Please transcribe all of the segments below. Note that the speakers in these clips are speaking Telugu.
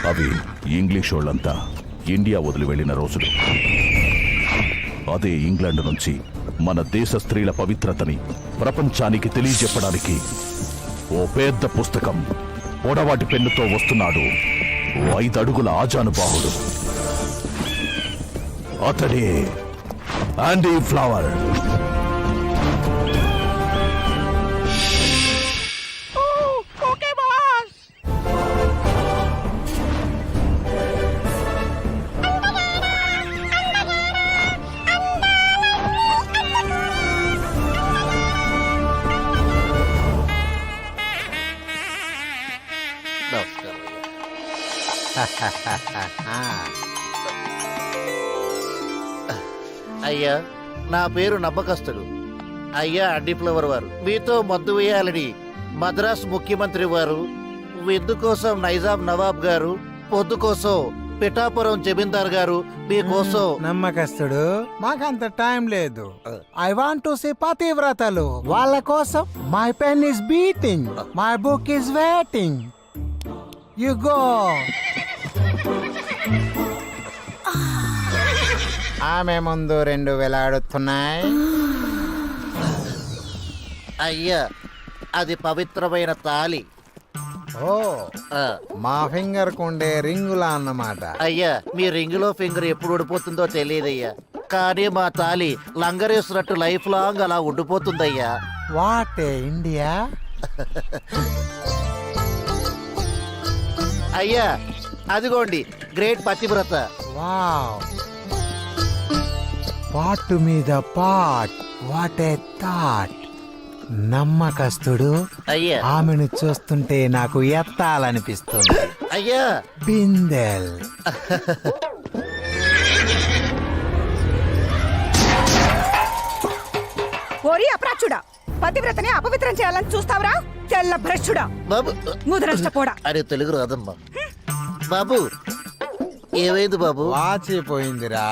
అవి ఇంగ్లీష్ వాళ్ళంతా ఇండియా వదిలి వెళ్ళిన రోజులు. అదే ఇంగ్లాండ్ నుంచి మన దేశ స్త్రీల పవిత్రతని ప్రపంచానికి తెలియజెప్పడానికి ఓ పెద్ద పుస్తకం పొడవాటి పెన్నుతో వస్తున్నాడు. 5 అడుగుల ఆజానుబాహుడు. అతడే ఆండీ ఫ్లవర్. అయ్యా, నా పేరు నమ్మకస్తుడు. అయ్యా అండి ఫ్లవర్ వారు, మీతో మద్దు వేయాలని మద్రాస్ ముఖ్యమంత్రి వారు, విందు కోసం నైజాం నవాబ్ గారు, పొద్దు కోసం పిఠాపురం జమీందార్ గారు మీకోసం. నమ్మకస్తుడు, మాకంత టైం లేదు. ఐ వాంట్ టు సీ పతివ్రతలు. వాళ్ళ కోసం my pen is beating, my book is waiting. You go. ఆమె ముందు 2 వేలాడుతున్నాయి. అయ్యా, అది పవిత్రమైన తాళి. ఓ, ఆ, మా ఫింగర్ కుండే రింగులా అన్నమాట. అయ్యా, మీ రింగులో ఫింగర్ ఎప్పుడు ఊడిపోతుందో తెలియదయ్యా, కానీ మా తాళి లంగరేసినట్టు లైఫ్ లాంగ్ అలా ఉండిపోతుందయ్యా. What India. అయ్యా, అదిగోండి గ్రేట్ పతివ్రత. వావ్, పాటు మీద పాట్. What a thought. నమ్మకస్తుడు, అయ్యా, ఆమెను చూస్తుంటే నాకు ఎత్తాలనిపిస్తుంది. అయ్యా, బిందెల్. ఓరి అప్రాచుడా, పతివ్రతని అపవిత్రం చేయాలని చూస్తావురా? తెల్ల భ్రష్టుడా, బాబు. ముదరష్టపోడా. అరే తెలుగు రాదమ్మా. బాబు, ఏమైంది బాబు? వాచి పోయిందిరా.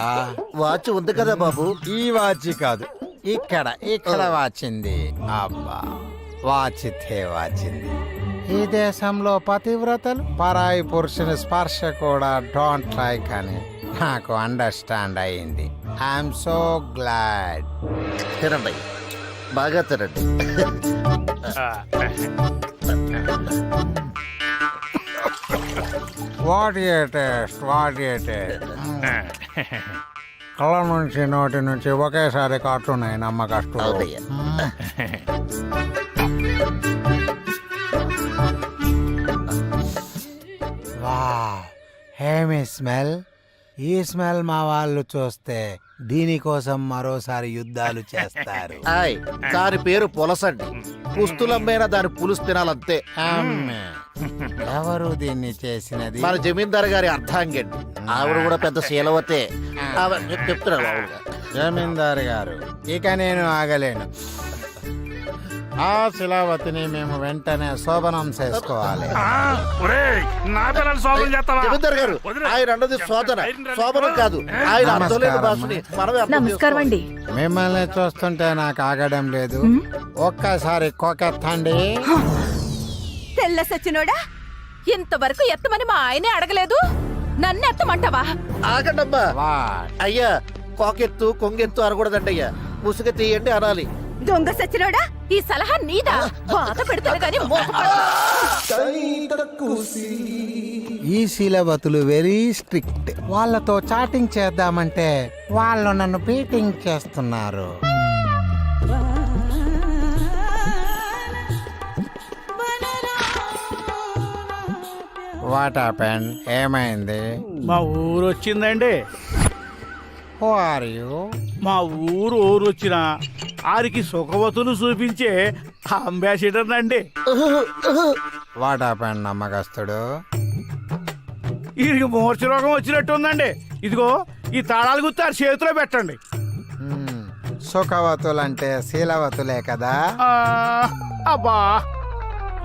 వాచ్ ఉంది కదా బాబు. ఈ వాచి కాదు, ఇక్కడ వాచింది. అబ్బా, వాచితే వాచింది. ఈ దేశంలో పతివ్రతలు పరాయి పురుషుని స్పర్శ కూడా డోంట్ లైక్ అని నాకు అండర్స్టాండ్ అయింది. I'm so glad. తినండి, బాగా తినండి. What a taste, what a taste. కళ్ళ నుంచి నోటి నుంచి ఒకేసారి కాటున్నాయి నమ్మకస్తుడు. అవునయ్యా. వావ్, హేమి స్మెల్. ఈ స్మెల్ మా వాళ్ళు చూస్తే దీనికోసం మరోసారి యుద్ధాలు చేస్తారు. ఆయ్, దాని పేరు పులసండి. పుస్తులమ్మైనా దాని పులుసు తినాలంతే. అమ్మే. ఎవరు దీన్ని చేసినది? మన జమీందార్ గారి అర్థాంగండి. ఆవిడ కూడా పెద్ద శీలవతే. చెప్తున్నారు బాబుగా. జమీందారు గారు, ఇక నేను ఆగలేను. ఆ శిలావతిని మేము వెంటనే శోభనం చేసుకోవాలి. జమీందార్ గారు, ఆయన అన్నది శోధన, శోభనం కాదు. ఆయన అర్థం లేని భాషని మనమే అర్థం నమస్కారం అండి. మిమ్మల్ని చూస్తుంటే నాకు ఆగడం లేదు. ఒక్కసారి కోకెత్తండి. తెల్ల సచ్చినోడా, ఇంతవరకు ఎత్తమని మా ఆయనే అడగలేదు, నన్ను ఎత్తమంటావా? ఆగండమ్మా. వాట్? అయ్యా, కోకెత్తు కొంగెత్తు అనకూడదండి అయ్యా, ముసుగు తీయండి అనాలి. దొంగ సచ్చినోడా, ఈ సలహా నీదా? బాధ పెడతాను గాని ఈ శీలవతులు వెరీ స్ట్రిక్ట్. వాళ్ళతో చాటింగ్ చేద్దామంటే వాళ్ళు నన్ను బీటింగ్ చేస్తున్నారు. What happened? ఏమైంది? మా ఊరు వచ్చిందండి. Who are you? మా ఊరు వచ్చిన ఆరికి సుఖవతులు చూపించే అంబాసిడర్ అండి. వాట్ హ్యాపెండ్ నమ్మకస్తుడు? వీరికి మూర్ఛ రోగం వచ్చినట్టు ఉందండి. ఇదిగో ఈ తాళాలు గుర్తు ఆ చేతిలో పెట్టండి. సుఖవతులంటే శీలవతులే కదా. అబ్బా,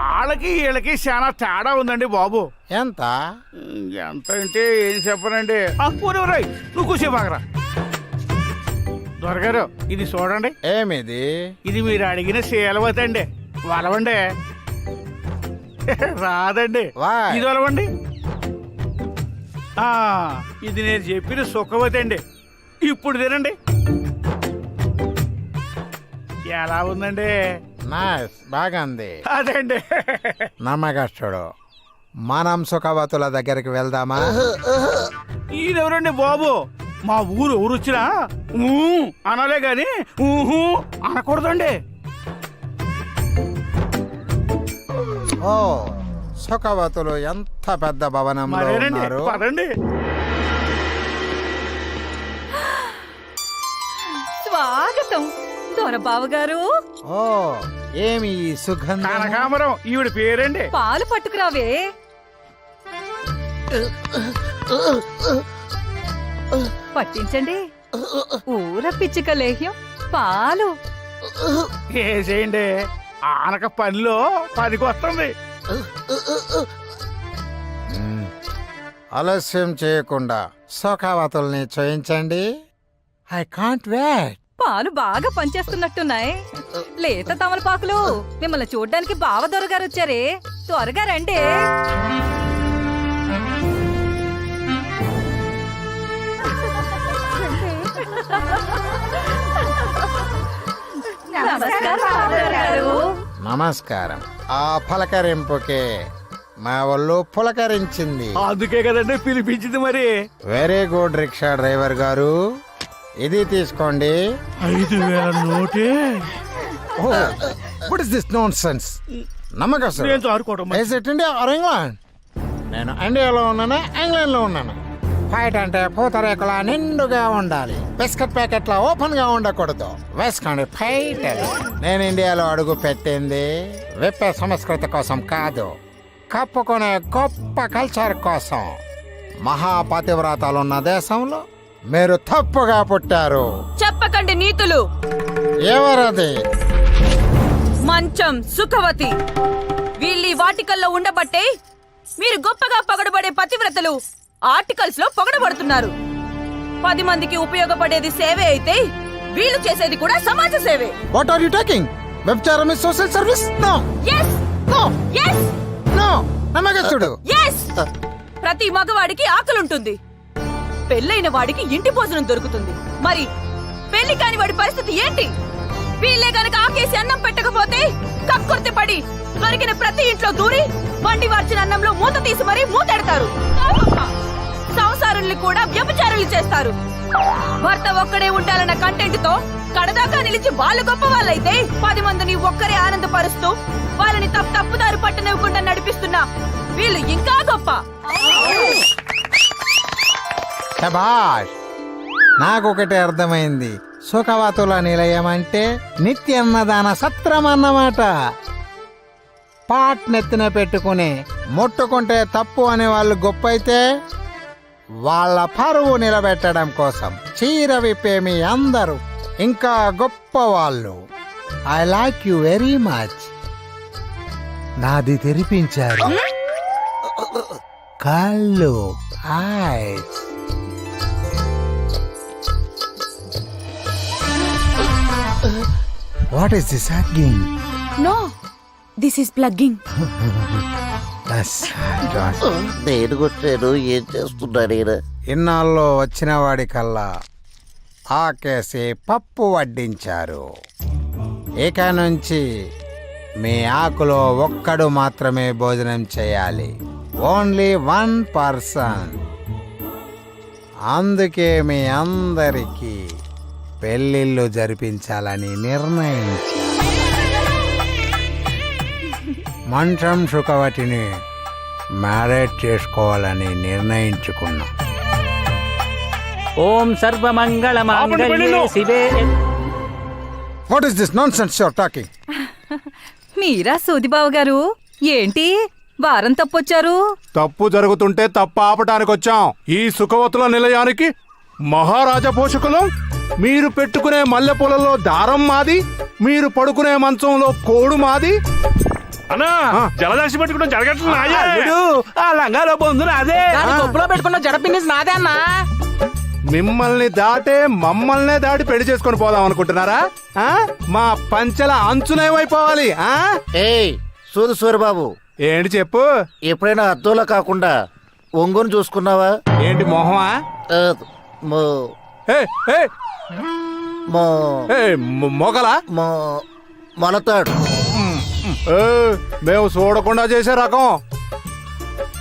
వాళ్ళకి వీళ్ళకి చాలా తేడా ఉందండి బాబు. ఎంత? ఎంత అంటే ఏం చెప్పనండి. పూర్వరాయ్, నువ్వు కూసేపాకరా. దొరగారు, ఇది చూడండి. ఏమిది? ఇది మీరు అడిగిన శీలవతి అండి. వలవండి. రాదండి. Why? ఇది వలవండి. ఆ, ఇది నేను చెప్పిన సుఖవతి అండి. ఇప్పుడు తినండి. ఎలా ఉందండి? నైస్, బాగుంది. అదండి. నమ్మకస్తుడు. మనం సుఖవతుల దగ్గరికి వెళ్దామా? ఈయనెవరండి బాబు? మా ఊరు వచ్చినా అనాలే గాని ఊహు అనకూడదండి. ఓ, సుఖవతులు ఎంత పెద్ద భవనంలో మరేనండి, ఉన్నారు. పదండి. స్వాగతం దొరబాబు గారు. ఓ, ఏమి ఈ సుగంధం? కనకాంబరం ఈవిడ పేరండి. పాలు పట్టుకురావే. పట్టించండి. ఊర పిచ్చిక లేహ్యం పాలు. వేసేయండి. ఆనక పనిలో పనికి వస్తుంది. మ్మ్. ఆలస్యం చేయకుండా సుఖవతుల్ని చేయించండి. I can't wait. పాలు బాగా పనిచేస్తున్నట్టున్నాయి. లేత తమలపాకులు. మిమ్మల్ని చూడ్డానికి బావ దొరగారు వచ్చారే, త్వరగా రండి. నమస్కారం బావగారు. నమస్కారం. ఆ పలకరింపుకే మా ఒళ్ళు పులకరించింది. అందుకే కదండి పిలిపించింది. మరి వెరీ గుడ్ రిక్షా డ్రైవర్ గారు, ఇది తీసుకోండి. 5,000 నోటే. What is this nonsense? నమ్మకం నేను ఆడుకోవడం ఇండియా ఆర్ ఇంగ్లాండ్? నేను ఇండియాలో ఉన్నాను, ఇంగ్లాండ్ లో ఉన్నాను. ఫైట్ అంటే పూతరేకుల నిండుగా ఉండాలి, బిస్కెట్ ప్యాకెట్ల ఓపెన్ గా ఉండకూడదు. వేసుకోండి ఫైట్. నేను ఇండియాలో అడుగు పెట్టింది విప్పే సంస్కృతి కోసం కాదు, కప్పుకునే గొప్ప కల్చర్ కోసం. మహాపతివ్రతాలున్న దేశంలో మీరు తప్పుగా పుట్టారు. చెప్పకండి నీతులు. ఎవరది? మంచం సుఖవతి. వీళ్ళీ వాటికల్లో ఉండబట్టే మీరు గొప్పగా పొగడబడే పతివ్రతలు ఆర్టికల్స్ లో పొగడబడుతున్నారు. 10 మందికి ఉపయోగపడేది సేవే అయితే వీళ్ళు చేసేది కూడా సమాజ సేవే. What are you talking? వ్యభిచారం is social service? No yes no yes no. నమ్మకస్తుడు. ఎస్. ప్రతి మగవాడికి ఆకలుంటుంది, పెళ్ళైన వాడికి ఇంటి భోజనం దొరుకుతుంది. మరి పెళ్లి కాని వాడి పరిస్థితి ఏంటి? వీళ్ళే గనక ఆకేసి అన్నం పెట్టకపోతే కక్కుర్తి పడి దొరికిన ప్రతి ఇంట్లో దూరి వండి వార్చిన అన్నంలో మూత తీసి మరీ మూతెడతారు. సంసారుల్ని కూడా వ్యభిచారులు చేస్తారు. భర్త ఒక్కడే ఉండాలన్న కంటెంట్ తో కడదాకా నిలిచి వాళ్ళు గొప్ప వాళ్ళైతే 10 మందిని ఒక్కరే ఆనందపరుస్తూ వాళ్ళని తప్పుదారి పట్టనివ్వకుండా నడిపిస్తున్నా వీళ్ళు ఇంకా గొప్ప. శభాష్. నాకొకటి అర్థమైంది. సుఖవతుల నిలయం అంటే నిత్యన్నదాన సత్రం అన్నమాట. పాట్ నెత్తిన పెట్టుకుని ముట్టుకుంటే తప్పు అనే వాళ్ళు గొప్ప అయితే, వాళ్ళ పరువు నిలబెట్టడం కోసం చీర విప్పే మీ అందరూ ఇంకా గొప్ప వాళ్ళు. I like you very much. నాది తెరిపించారు కళ్ళు, eyes. What is this hugging? No, this is plugging. నేను కొట్టాను, ఏం చేస్తున్నాడు ఈయన? ఇన్నాళ్ళు వచ్చిన వాడికల్లా ఆకేసి పప్పు వడ్డించారు. ఇక నుంచి మీ ఆకులో ఒక్కడు మాత్రమే భోజనం చేయాలి. Only 1 person. అందుకే మీ అందరికీ పెళ్ళిళ్ళు జరిపించాలని నిర్ణయించారు. మంచం సుఖవతిని మ్యారేజ్ చేసుకోవాలని నిర్ణయించుకున్నాం. ఓం సర్వమంగళ మాంగళ్యే శివే. What is this nonsense your talking? మీరా సోదిబాబు గారు, ఏంటి వారం తప్పొచ్చారు? తప్పు జరుగుతుంటే తప్పు ఆపటానికి వచ్చాం. ఈ సుఖవతుల నిలయానికి మహారాజా పోషకులం. మీరు పెట్టుకునే మల్లెపూలలో దారం మాది, మీరు పడుకునే మంచంలో కోడు మాది. అన్నా జలదాసి పెట్టుకుంటాం జరగట్లేదు. అల్లుడు, ఆ లంగాలో బొందు నాదే, కొప్పులో పెట్టుకున్న జడపిన్ని నాదే అన్నా. మిమ్మల్ని దాటే మమ్మల్నే దాటి పెళ్లి చేసుకొని పోదాం అనుకుంటున్నారా? మా పంచెల అంచునేమైపోవాలి? ఏయ్ సూరు సూరిబాబు, ఏంటి చెప్పు. ఎప్పుడైనా అద్దంలో కాకుండా ఒంగోని చూసుకున్నావా? ఏంటి మొహమా? ఆ, మో ఏ, ఏ, మో ఏ, మొగలా? మో మొలతాడు. ఏ, మేము చూడకుండా చేసే రకం.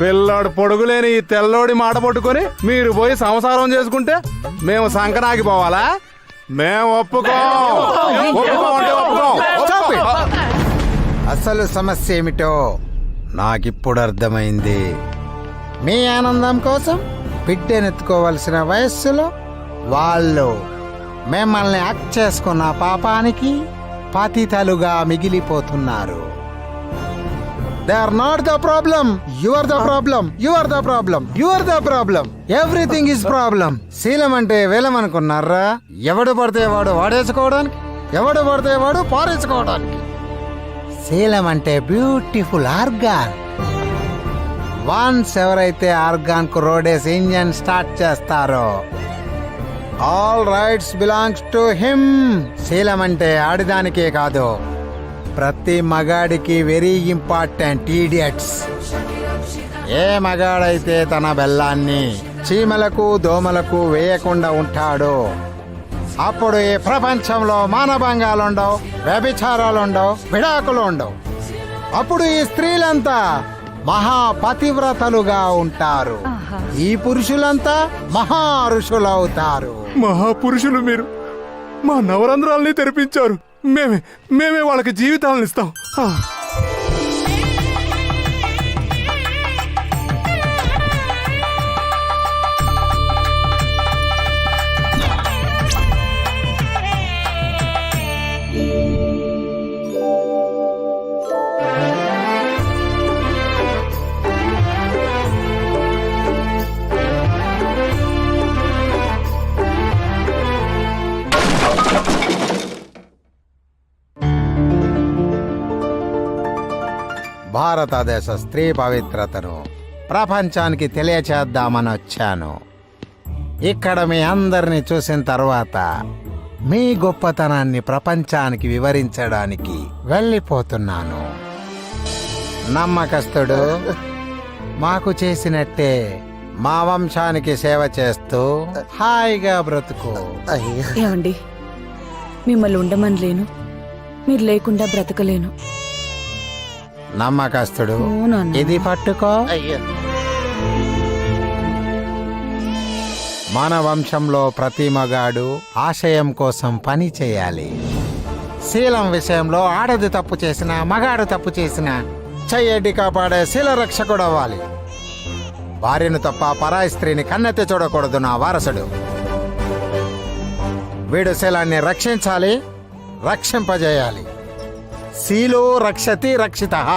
పిల్లాడు పొడుగులేని ఈ తెల్లోడి మాట పట్టుకొని మీరు పోయి సంసారం చేసుకుంటే మేము సంకనాగిపోవాలా? మేము ఒప్పుకోం. ఒప్పుకోం అంటే ఒప్పుకోం. Stop it. అసలు సమస్య ఏమిటో నాకిప్పుడు అర్థమైంది. మీ ఆనందం కోసం బిడ్డనెత్తుకోవలసిన వయస్సులో వాళ్ళు మిమ్మల్ని హక్ చేసుకున్న పాపానికి పతితలుగా మిగిలిపోతున్నారు. They are not the problem. You are the problem. You are the problem. You are the problem. Everything is problem. శీలం అంటే వేలం అనుకున్నారా? ఎవడు పడితే వాడు వాడేసుకోవడానికి, ఎవడు పడితే వాడు పారేసుకోవడానికి. శీలం అంటే బ్యూటిఫుల్ ఆర్గాన్. వన్స్ ఎవరైతే ఆర్గాన్ కు రోడేసి ఇంజన్ స్టార్ట్ చేస్తారో all rights belongs to him. శీలం అంటే ఆడిదానికే కాదు, ప్రతి మగాడికి వెరీ ఇంపార్టెంట్. ఈడియట్స్. ఏ మగాడైతే తన బెల్లాన్ని చీమలకు దోమలకు వేయకుండా ఉంటాడో అప్పుడు ఈ ప్రపంచంలో మానభంగాలుండవు, వ్యభిచారాలుండవు, విడాకులు ఉండవు. అప్పుడు ఈ స్త్రీలంతా మహాపతివ్రతలుగా ఉంటారు. ఈ పురుషులంతా మహా ఋషులవుతారు. మహాపురుషులు మీరు. మా నవరంధ్రాల్ని తెరిపించారు. మేమే వాళ్ళకి జీవితాలను ఇస్తాం. భారతదేశ స్త్రీ పవిత్రతను ప్రపంచానికి తెలియచేద్దామని వచ్చాను. ఇక్కడ మీ అందరిని చూసిన తర్వాత మీ గొప్పతనాన్ని ప్రపంచానికి వివరించడానికి వెళ్ళిపోతున్నాను. నమ్మకస్తుడు మాకు చేసినట్టే మా వంశానికి సేవ చేస్తూ హాయిగా బ్రతుకు. అయ్యా, ఏమండి, మిమ్మల్ని ఉండమని లేను, మీరు లేకుండా బ్రతకలేను. నమ్మకస్తుడు ఓ నాన్న. ఇది పట్టుకో. అయ్యా. మన వంశంలో ప్రతి మగాడు ఆశయం కోసం పని చేయాలి. శీలం విషయంలో ఆడది తప్పు చేసినా మగాడు తప్పు చేసినా చెయ్యడ్డి కాపాడే శీల రక్షకుడు అవ్వాలి. భార్యను తప్ప పరాయి స్త్రీని కన్నెత్తి చూడకూడదు నా వారసుడు. వీడు శీలాన్ని రక్షించాలి, రక్షింపజేయాలి. శీలో రక్షతి రక్షితః.